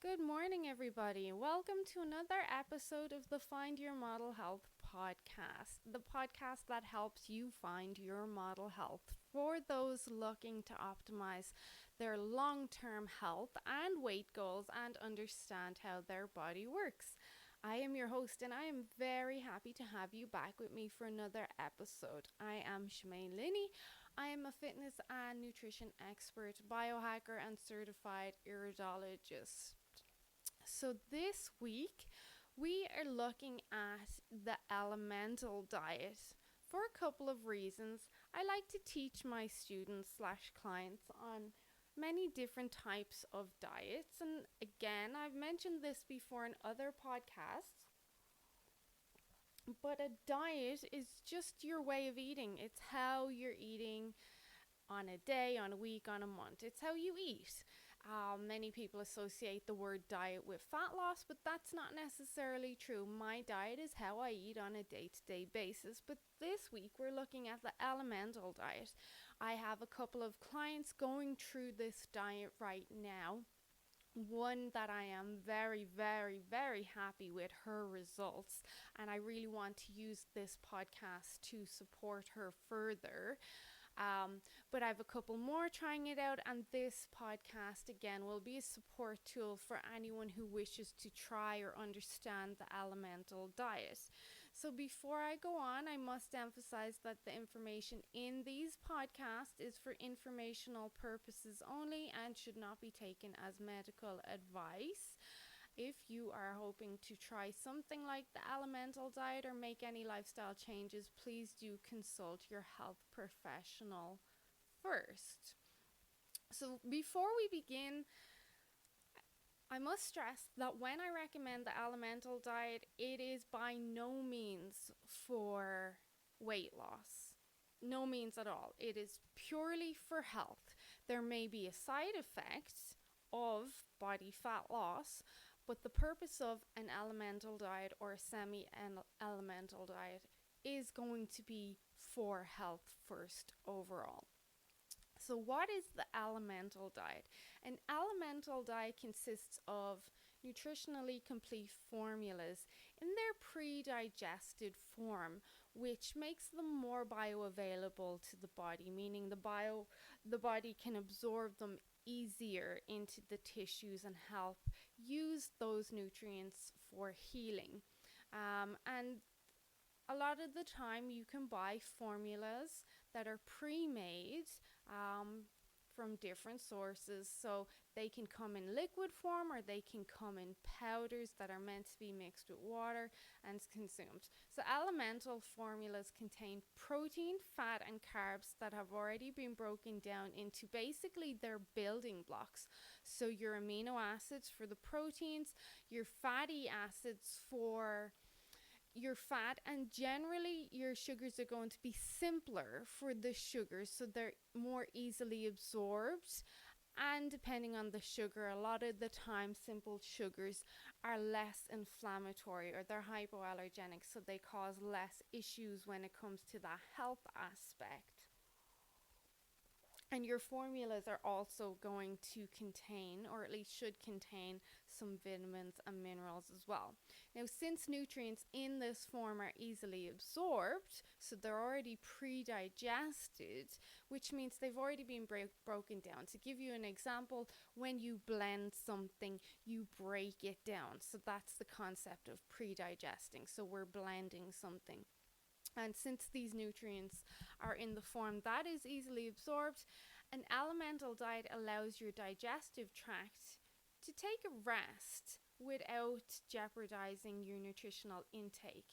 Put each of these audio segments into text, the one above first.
Good morning, everybody. Welcome to another episode of the Find Your Model Health podcast, the podcast that helps you find your model health for those looking to optimize their long term health and weight goals and understand how their body works. I am your host, and I am very happy to have you back with me for another episode. I am Shemaine Linney. I am a fitness and nutrition expert, biohacker, and certified iridologist. So this week we are looking at the elemental diet for a couple of reasons. I like to teach my students slash clients on many different types of diets, and again, I've mentioned this before in other podcasts, but a diet is just your way of eating. It's how you're eating on a day, on a week, on a month. It's how you eat. Many people associate the word diet with fat loss, but that's not necessarily true. My diet is how I eat on a day-to-day basis. But this week we're looking at the elemental diet. I have a couple of clients going through this diet right now. One that I am very, very, very happy with her results, and I really want to use this podcast to support her further. But I have a couple more trying it out, and this podcast again will be a support tool for anyone who wishes to try or understand the elemental diet. So before I go on, I must emphasize that the information in these podcasts is for informational purposes only and should not be taken as medical advice. If you are hoping to try something like the elemental diet or make any lifestyle changes, please do consult your health professional first. So before we begin, I must stress that when I recommend the elemental diet, it is by no means for weight loss. No means at all. It is purely for health. There may be a side effect of body fat loss, but the purpose of an elemental diet or a semi-elemental diet is going to be for health first overall. So what is the elemental diet? An elemental diet consists of nutritionally complete formulas in their pre-digested form, which makes them more bioavailable to the body, meaning the body can absorb them easier into the tissues and help use those nutrients for healing. And a lot of the time you can buy formulas that are pre-made from different sources, so they can come in liquid form or they can come in powders that are meant to be mixed with water and consumed. So elemental formulas contain protein, fat, and carbs that have already been broken down into basically their building blocks. So your amino acids for the proteins, your fatty acids for your fat, and generally your sugars are going to be simpler for the sugars, so they're more easily absorbed. And depending on the sugar, a lot of the time simple sugars are less inflammatory or they're hypoallergenic, so they cause less issues when it comes to the health aspect. And your formulas are also going to contain, or at least should contain, some vitamins and minerals as well. Now, since nutrients in this form are easily absorbed, so they're already pre-digested, which means they've already been broken down. To give you an example, when you blend something, you break it down. So that's the concept of pre-digesting. So we're blending something. And since these nutrients are in the form that is easily absorbed, an elemental diet allows your digestive tract to take a rest without jeopardizing your nutritional intake.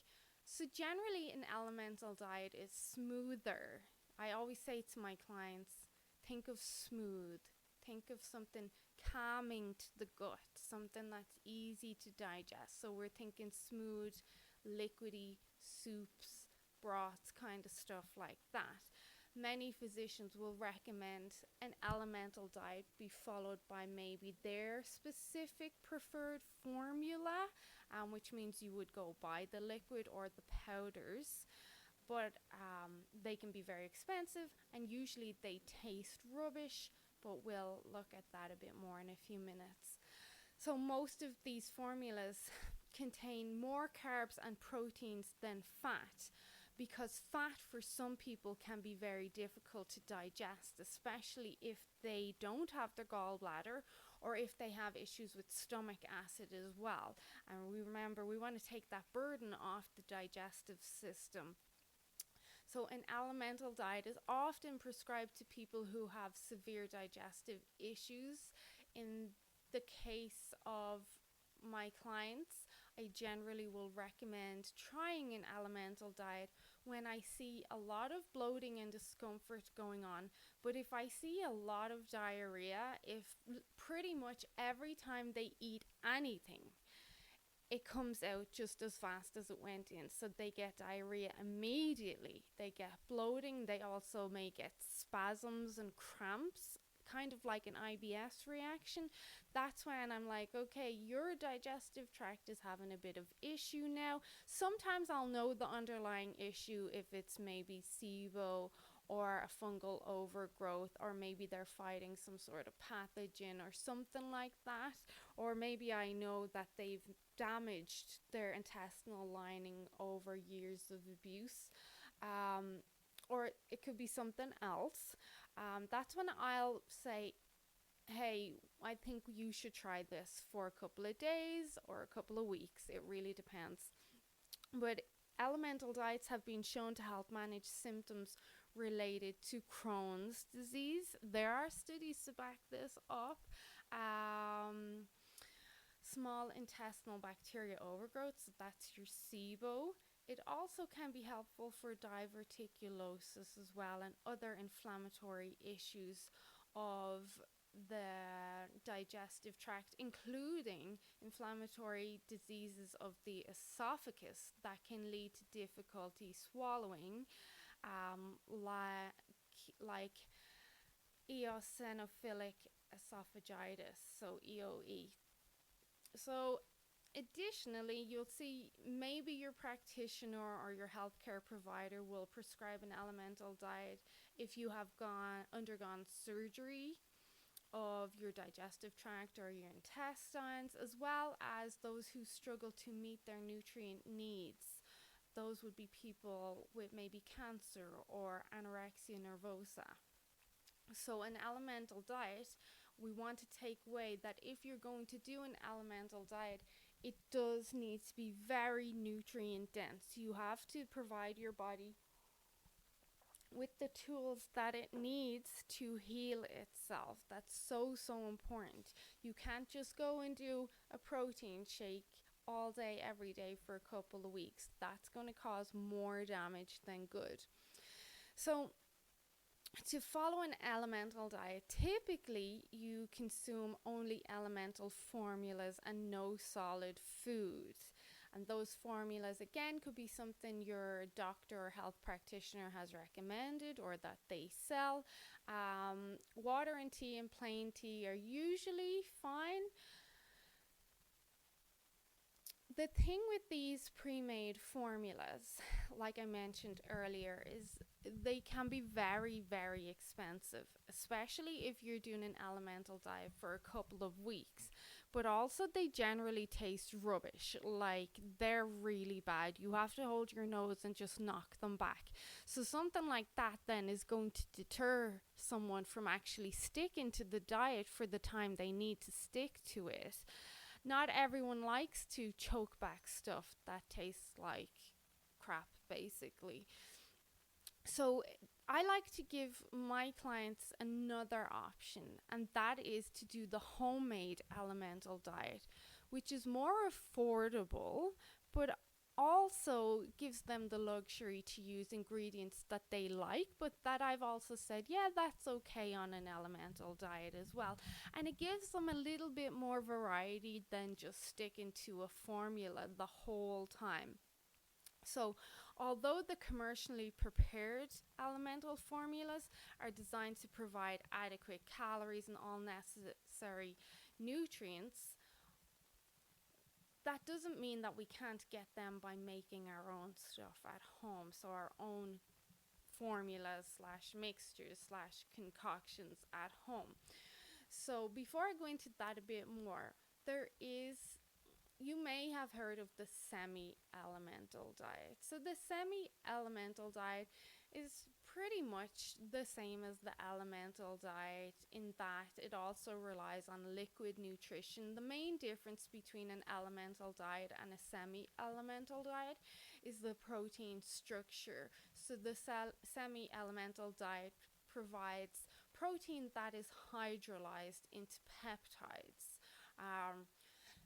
So generally an elemental diet is smoother. I always say to my clients, think of smooth. Think of something calming to the gut, something that's easy to digest. So we're thinking smooth, liquidy soups, broths, kind of stuff like that. Many physicians will recommend an elemental diet be followed by maybe their specific preferred formula, which means you would go buy the liquid or the powders. But they can be very expensive and usually they taste rubbish, but we'll look at that a bit more in a few minutes. So most of these formulas contain more carbs and proteins than fat, because fat for some people can be very difficult to digest, especially if they don't have their gallbladder or if they have issues with stomach acid as well. And we want to take that burden off the digestive system. So an elemental diet is often prescribed to people who have severe digestive issues. In the case of my clients, I generally will recommend trying an elemental diet when I see a lot of bloating and discomfort going on. But if I see a lot of diarrhea, if pretty much every time they eat anything, it comes out just as fast as it went in. So they get diarrhea immediately. They get bloating. They also may get spasms and cramps, kind of like an IBS reaction. That's when I'm like, okay, your digestive tract is having a bit of issue now. Sometimes I'll know the underlying issue if it's maybe SIBO or a fungal overgrowth, or maybe they're fighting some sort of pathogen or something like that. Or maybe I know that they've damaged their intestinal lining over years of abuse. Or it could be something else. That's when I'll say, hey, I think you should try this for a couple of days or a couple of weeks. It really depends. But elemental diets have been shown to help manage symptoms related to Crohn's disease. There are studies to back this up. Small intestinal bacteria overgrowth, so that's your SIBO. It also can be helpful for diverticulosis as well, and other inflammatory issues of the digestive tract, including inflammatory diseases of the esophagus that can lead to difficulty swallowing, like eosinophilic esophagitis, so EOE. So additionally, you'll see maybe your practitioner or your healthcare provider will prescribe an elemental diet if you have undergone surgery of your digestive tract or your intestines, as well as those who struggle to meet their nutrient needs. Those would be people with maybe cancer or anorexia nervosa. So an elemental diet, we want to take away that if you're going to do an elemental diet, it does need to be very nutrient dense. You have to provide your body with the tools that it needs to heal itself. That's so important. You can't just go and do a protein shake all day, every day for a couple of weeks. That's going to cause more damage than good. So to follow an elemental diet, typically you consume only elemental formulas and no solid foods. And those formulas, again, could be something your doctor or health practitioner has recommended or that they sell. Water and tea and plain tea are usually fine. The thing with these pre-made formulas, like I mentioned earlier, is they can be very, very expensive, especially if you're doing an elemental diet for a couple of weeks. But also they generally taste rubbish, like they're really bad. You have to hold your nose and just knock them back. So something like that then is going to deter someone from actually sticking to the diet for the time they need to stick to it. Not everyone likes to choke back stuff that tastes like crap, basically. So I like to give my clients another option, and that is to do the homemade elemental diet, which is more affordable, but also gives them the luxury to use ingredients that they like, but that I've also said, yeah, that's okay on an elemental diet as well. And it gives them a little bit more variety than just sticking to a formula the whole time. So although the commercially prepared elemental formulas are designed to provide adequate calories and all necessary nutrients, that doesn't mean that we can't get them by making our own stuff at home. So our own formulas / mixtures / concoctions at home. So before I go into that a bit more, You may have heard of the semi-elemental diet. So the semi-elemental diet is pretty much the same as the elemental diet in that it also relies on liquid nutrition. The main difference between an elemental diet and a semi-elemental diet is the protein structure. So the semi-elemental diet provides protein that is hydrolyzed into peptides.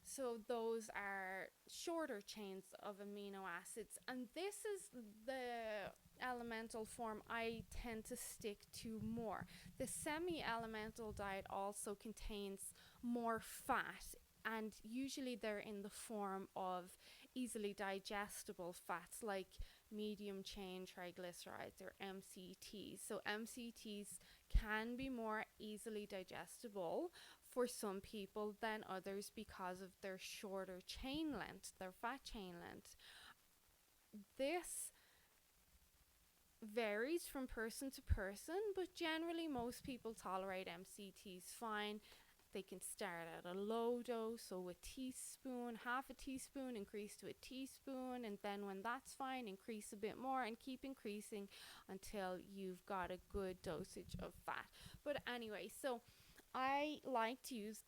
So those are shorter chains of amino acids, and this is the elemental form I tend to stick to more. The semi-elemental diet also contains more fat, and usually they're in the form of easily digestible fats like medium chain triglycerides or MCTs. So MCTs can be more easily digestible for some people than others because of their shorter chain length, their fat chain length. This varies from person to person, but generally most people tolerate MCTs fine. They can start at a low dose, so a teaspoon, half a teaspoon, increase to a teaspoon, and then when that's fine, increase a bit more and keep increasing until you've got a good dosage of fat. But anyway, so I like to use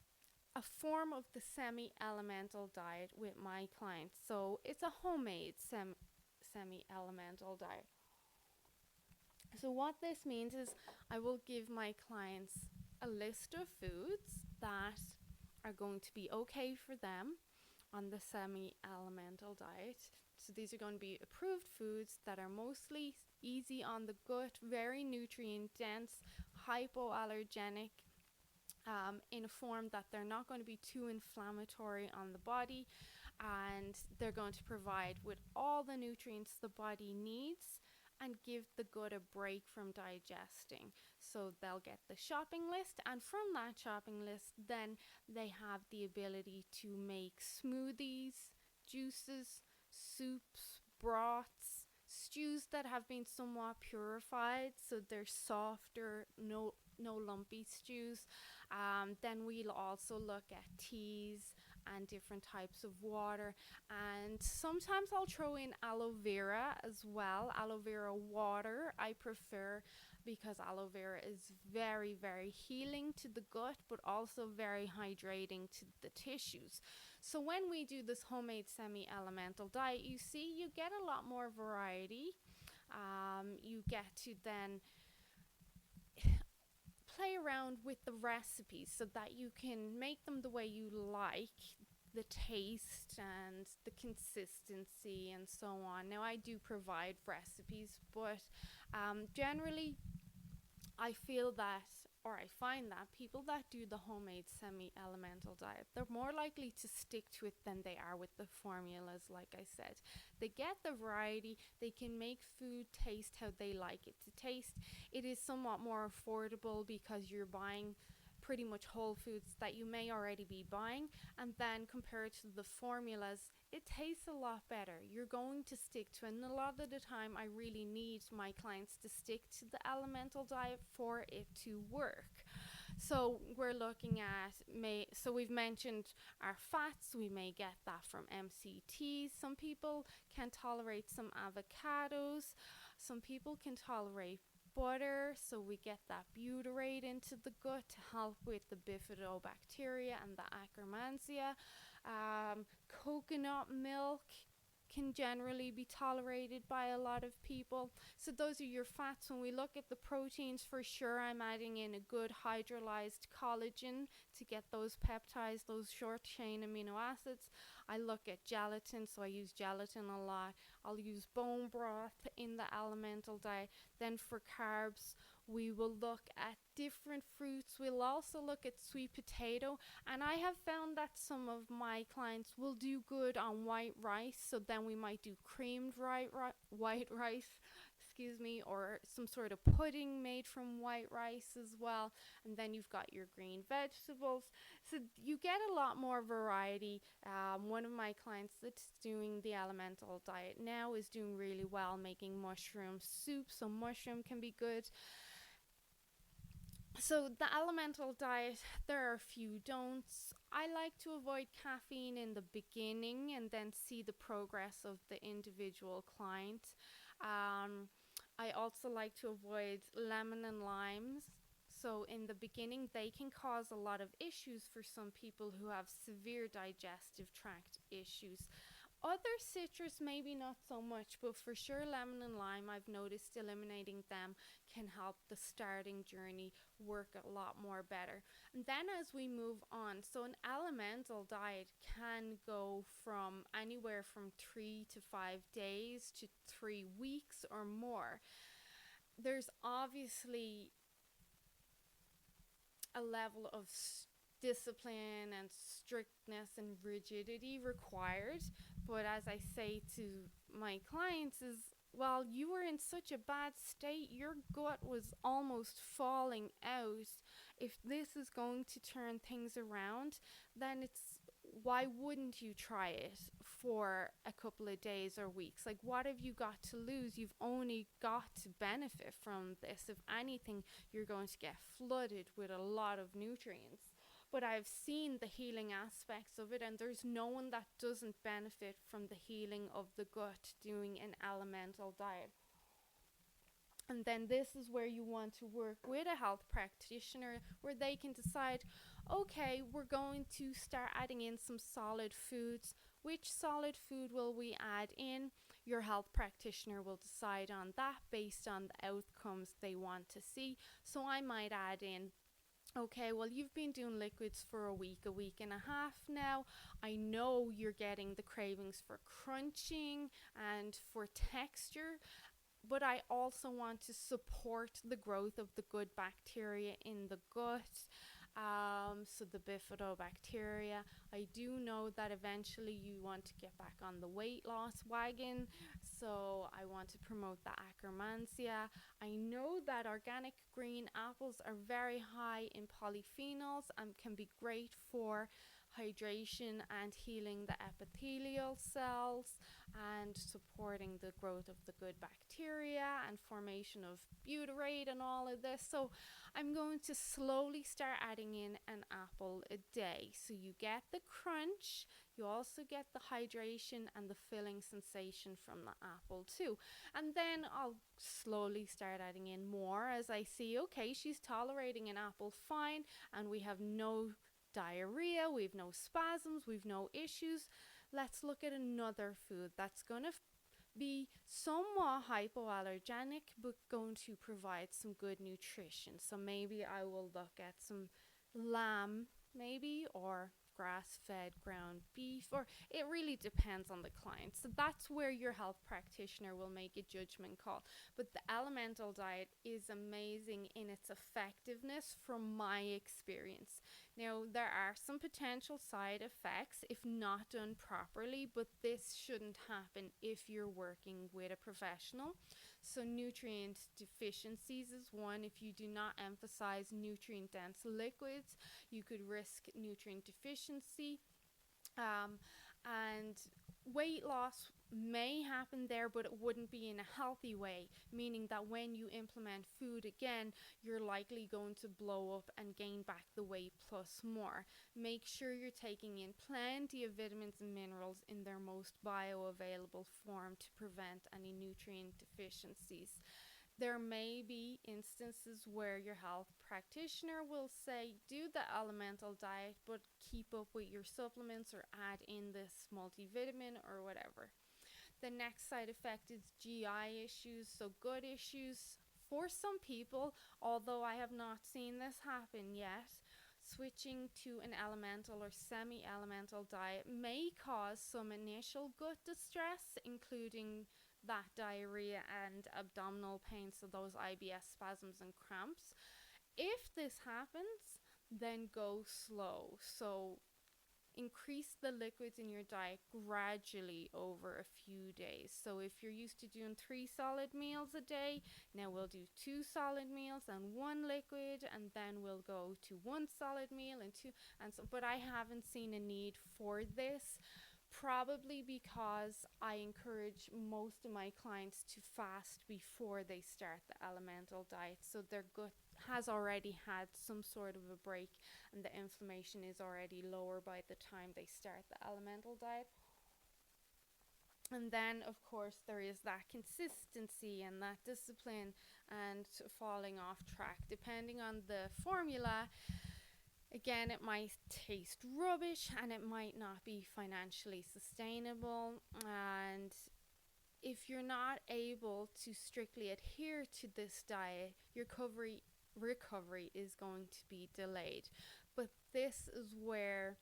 a form of the semi-elemental diet with my clients. So it's a homemade semi-elemental diet. So what this means is I will give my clients a list of foods that are going to be okay for them on the semi-elemental diet. So these are going to be approved foods that are mostly easy on the gut, very nutrient dense, hypoallergenic, in a form that they're not going to be too inflammatory on the body, and they're going to provide with all the nutrients the body needs and give the gut a break from digesting. So they'll get the shopping list, and from that shopping list then they have the ability to make smoothies, juices, soups, broths, stews that have been somewhat purified so they're softer, no lumpy stews. Then we'll also look at teas and different types of water, and sometimes I'll throw in aloe vera as well. Aloe vera water I prefer because aloe vera is very, very healing to the gut but also very hydrating to the tissues. So when we do this homemade semi-elemental diet, you see you get a lot more variety. You get to then play around with the recipes so that you can make them the way you like, the taste and the consistency and so on. Now I do provide recipes, but generally I feel that, or I find that people that do the homemade semi-elemental diet, they're more likely to stick to it than they are with the formulas. Like I said, they get the variety, they can make food taste how they like it to taste. It is somewhat more affordable because you're buying pretty much whole foods that you may already be buying, and then compared to the formulas, it tastes a lot better. You're going to stick to it, and a lot of the time I really need my clients to stick to the elemental diet for it to work. So we're looking at, so we've mentioned our fats. We may get that from MCTs. Some people can tolerate some avocados. Some people can tolerate butter, so we get that butyrate into the gut to help with the bifidobacteria and the Akkermansia. Coconut milk can generally be tolerated by a lot of people. So those are your fats. When we look at the proteins, for sure I'm adding in a good hydrolyzed collagen to get those peptides, those short chain amino acids. I look at gelatin, so I use gelatin a lot. I'll use bone broth in the elemental diet. Then for carbs, we will look at different fruits. We'll also look at sweet potato, and I have found that some of my clients will do good on white rice, so then we might do creamed white rice, or some sort of pudding made from white rice as well. And then you've got your green vegetables, so you get a lot more variety. One of my clients that's doing the elemental diet now is doing really well making mushroom soup, so mushroom can be good. So the elemental diet, there are a few don'ts. I like to avoid caffeine in the beginning and then see the progress of the individual client. I also like to avoid lemon and limes. So in the beginning, they can cause a lot of issues for some people who have severe digestive tract issues. Other citrus, maybe not so much, but for sure lemon and lime, I've noticed eliminating them can help the starting journey work a lot more better. And then as we move on, so an elemental diet can go from anywhere from 3 to 5 days to 3 weeks or more. There's obviously a level of discipline and strictness and rigidity required, but as I say to my clients is, well, you were in such a bad state, your gut was almost falling out. If this is going to turn things around, then it's, why wouldn't you try it for a couple of days or weeks? Like, what have you got to lose? You've only got to benefit from this. If anything, you're going to get flooded with a lot of nutrients. But I've seen the healing aspects of it, and there's no one that doesn't benefit from the healing of the gut doing an elemental diet. And then this is where you want to work with a health practitioner where they can decide, okay, we're going to start adding in some solid foods. Which solid food will we add in? Your health practitioner will decide on that based on the outcomes they want to see. So I might add in, okay, well, you've been doing liquids for a week and a half now. I know you're getting the cravings for crunching and for texture, but I also want to support the growth of the good bacteria in the gut. So the bifidobacteria. I do know that eventually you want to get back on the weight loss wagon, so I want to promote the Akkermansia. I know that organic green apples are very high in polyphenols and can be great for hydration and healing the epithelial cells and supporting the growth of the good bacteria and formation of butyrate and all of this. So I'm going to slowly start adding in an apple a day. So you get the crunch, you also get the hydration and the filling sensation from the apple too. And then I'll slowly start adding in more as I see, okay, she's tolerating an apple fine and we have no diarrhea, we've no spasms, we've no issues. Let's look at another food that's going to be somewhat hypoallergenic but going to provide some good nutrition. So maybe I will look at some lamb maybe, or grass-fed ground beef, or it really depends on the client. So that's where your health practitioner will make a judgment call. But the elemental diet is amazing in its effectiveness from my experience. Now, there are some potential side effects if not done properly, but this shouldn't happen if you're working with a professional. So nutrient deficiencies is one. If you do not emphasize nutrient-dense liquids, you could risk nutrient deficiency. And weight loss may happen there, but it wouldn't be in a healthy way, meaning that when you implement food again, you're likely going to blow up and gain back the weight plus more. Make sure you're taking in plenty of vitamins and minerals in their most bioavailable form to prevent any nutrient deficiencies. There may be instances where your health practitioner will say, do the elemental diet, but keep up with your supplements or add in this multivitamin or whatever. The next side effect is GI issues, so gut issues. For some people, although I have not seen this happen yet, switching to an elemental or semi-elemental diet may cause some initial gut distress, including that diarrhea and abdominal pain, so those IBS spasms and cramps. If this happens, then go slow. So increase the liquids in your diet gradually over a few days. So if you're used to doing 3 solid meals a day, now we'll do 2 solid meals and 1 liquid, and then we'll go to 1 solid meal and 2, and so. But I haven't seen a need for this, probably because I encourage most of my clients to fast before they start the elemental diet, so their gut has already had some sort of a break and the inflammation is already lower by the time they start the elemental diet. And then, of course, there is that consistency and that discipline and falling off track. Depending on the formula, again, it might taste rubbish and it might not be financially sustainable. And if you're not able to strictly adhere to this diet, your recovery is going to be delayed. But this is where,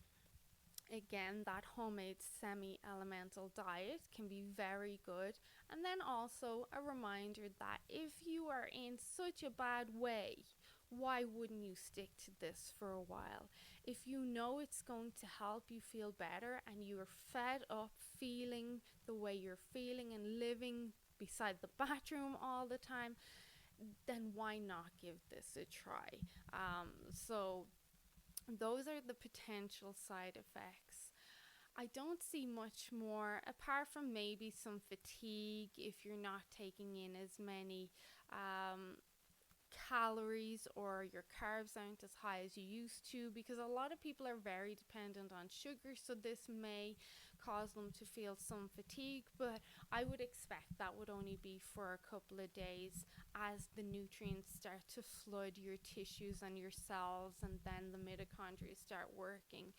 again, that homemade semi-elemental diet can be very good. And then also a reminder that if you are in such a bad way, why wouldn't you stick to this for a while? If you know it's going to help you feel better and you're fed up feeling the way you're feeling and living beside the bathroom all the time, then why not give this a try? So those are the potential side effects. I don't see much more apart from maybe some fatigue if you're not taking in as many calories or your carbs aren't as high as you used to, because a lot of people are very dependent on sugar, so this may cause them to feel some fatigue, but I would expect that would only be for a couple of days as the nutrients start to flood your tissues and your cells, and then the mitochondria start working.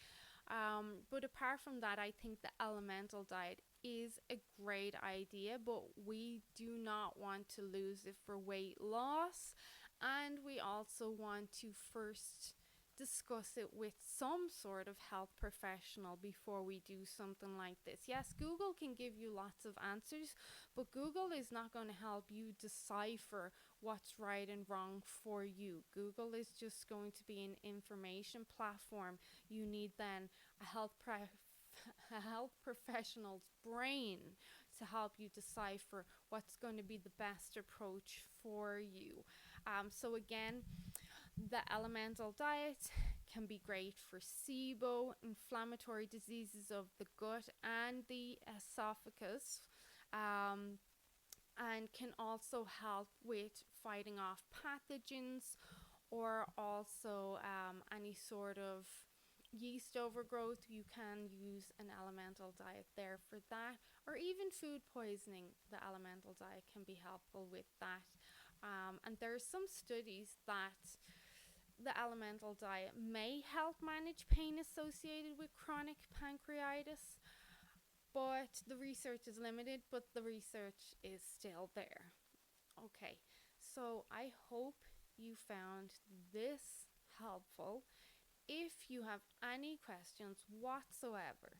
But apart from that, I think the elemental diet is a great idea, but we do not want to lose it for weight loss. And we also want to first discuss it with some sort of health professional before we do something like this. Yes, Google can give you lots of answers, but Google is not going to help you decipher what's right and wrong for you. Google is just going to be an information platform. You need then a health professional's brain to help you decipher what's going to be the best approach for you. So again, the elemental diet can be great for SIBO, inflammatory diseases of the gut and the esophagus, and can also help with fighting off pathogens, or also any sort of yeast overgrowth. You can use an elemental diet there for that, or even food poisoning. The elemental diet can be helpful with that. And there are some studies that the elemental diet may help manage pain associated with chronic pancreatitis, but the research is limited, but the research is still there. Okay, so I hope you found this helpful. If you have any questions whatsoever,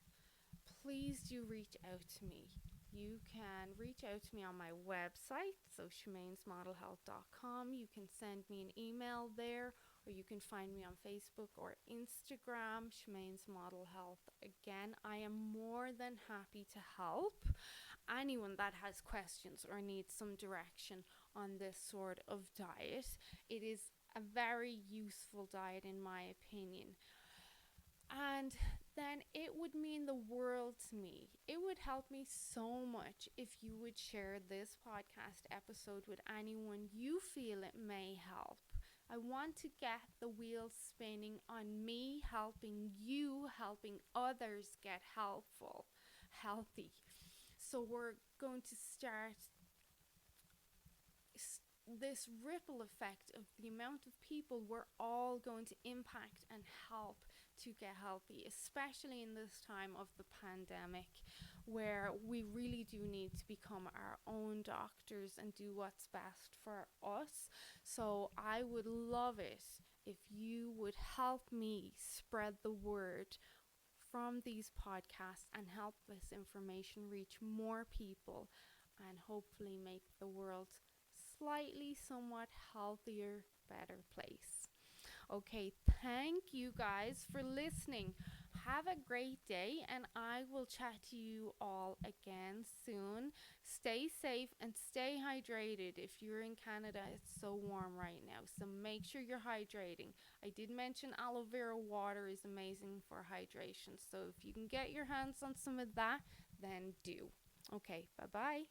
please do reach out to me. You can reach out to me on my website, so ShemainesModelHealth.com. You can send me an email there, or you can find me on Facebook or Instagram, Shemaine's Model Health. Again, I am more than happy to help anyone that has questions or needs some direction on this sort of diet. It is a very useful diet in my opinion. And then it would mean the world to me. It would help me so much if you would share this podcast episode with anyone you feel it may help. I want to get the wheels spinning on me helping you, helping others get healthy. So we're going to start this ripple effect of the amount of people we're all going to impact and help to get healthy, especially in this time of the pandemic, where we really do need to become our own doctors and do what's best for us. So I would love it if you would help me spread the word from these podcasts and help this information reach more people and hopefully make the world slightly somewhat healthier, better place. Okay, thank you guys for listening. Have a great day, and I will chat to you all again soon. Stay safe and stay hydrated. If you're in Canada, it's so warm right now, so make sure you're hydrating. I did mention aloe vera water is amazing for hydration, so if you can get your hands on some of that, then do. Okay, bye-bye.